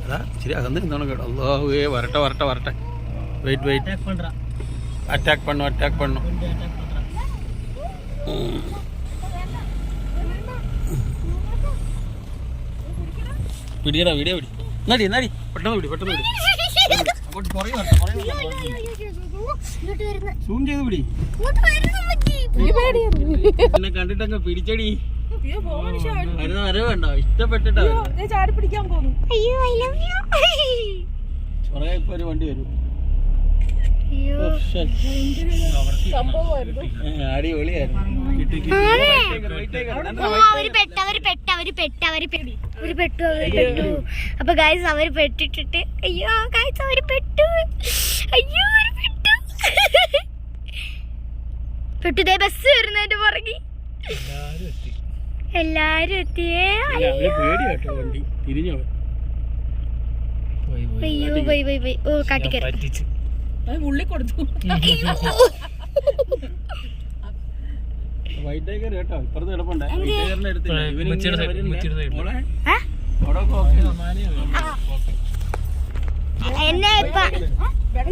അതാ ശരി അകന്ന് എന്താണ് കേട്ടോ അല്ലാഹുവേ വരട്ടെ വരട്ടെ വരട്ടെ വെയിറ്റ് വെയിറ്റ് അറ്റാക്ക് பண்ணும் അറ്റാക്ക് பண்ணும் പിടിയടാ വീഡിയോ പിടി നടി നടി പെട്ടെന്ന് പിടി പെട്ടെന്ന് പിടി അങ്ങോട്ട് പുറകെ സൂം ചെയ്ത് പിടി എന്നെ കണ്ടിട്ടങ്ങ് പിടിച്ചടി വരവേണ്ട ഇഷ്ടപ്പെട്ടിട്ടാ പുറകെ ഇപ്പൊ ഒരു വണ്ടി വരും അപ്പൊ ഗൈസ് അവര് പെട്ടിട്ടിട്ട് അയ്യോ ഗൈസ് അവര് പെട്ടു അയ്യോ പെട്ടുതേ ബസ് വരുന്നതിന്റെ പുറകെ എല്ലാരും എത്തിയേ അയ്യോ ബൈ ബൈ ബൈ ഓ കാട്ടിക്കര ഉള്ളി കൊടുത്തു എന്നെ ഇപ്പൊ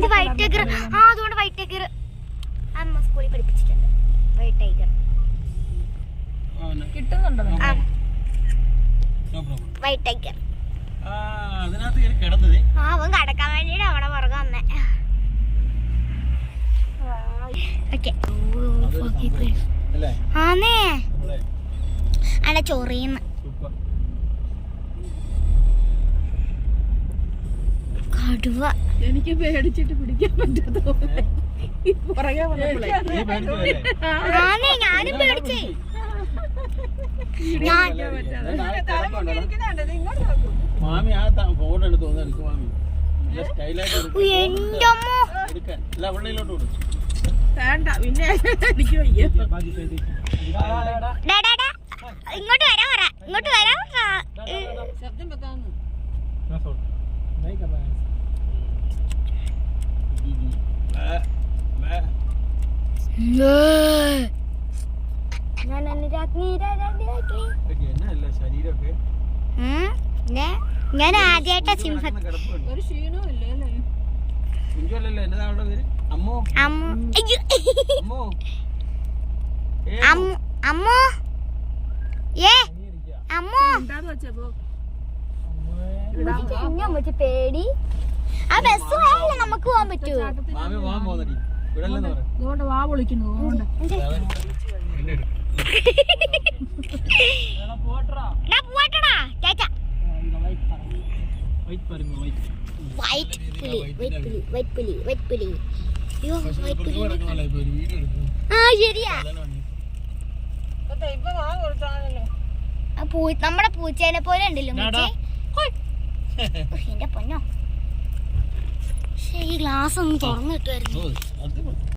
വൈറ്റ് ടൈഗർ ആ അതുകൊണ്ട് വൈറ്റ് ടൈഗർ അമ്മ സ്കൂളിൽ പഠിപ്പിച്ചിട്ടുണ്ട് വൈറ്റ് ടൈഗർ കിട്ടുന്നുണ്ടോ വൈറ്റ് ടൈഗർ അവൻ കടക്കാൻ വേണ്ടിട്ട് അവിടെ പുറകെ വന്നേ ആന്നേ അല്ല ചൊറിയുന്ന കടുവ എനിക്ക് പേടിച്ചിട്ട് പിടിക്കാൻ പറ്റാത്ത ആന്നേ ഞാനും പേടിച്ചേ മാമി ആ ഫോൺ എടുത്തു എനിക്ക് മാമി എന്റെ അമ്മ വെള്ളയിലോട്ട് കൊടുക്കും വേണ്ട പിന്നെ എനിക്ക് വയ്യ ഇങ്ങോട്ട് വരാൻ പറ ഇങ്ങോട്ട് വരാൻ ശബ്ദം പറ്റാന്ന് ഞാൻ ആദ്യമായിട്ടാ സിംഹം ഒരു ക്ഷീണവും ഇല്ല അല്ലേ അമ്മോ ഏ അമ്മോ പേടി ആ ബസ് പോയാലേ നമുക്ക് പോവാൻ പറ്റൂ വാ വിളിക്കുന്നു വൈറ്റ് പുലി വൈറ്റ് പുലി വൈറ്റ് പുലി അയ്യോ വൈറ്റ് പുലി ആ ശരിയാ നമ്മുടെ പൂച്ചേനെ പോലെ ഉണ്ടല്ലോ എന്റെ പൊന്നോ ഈ ഗ്ലാസ് ഒന്ന് തുറന്നിട്ടായിരുന്നു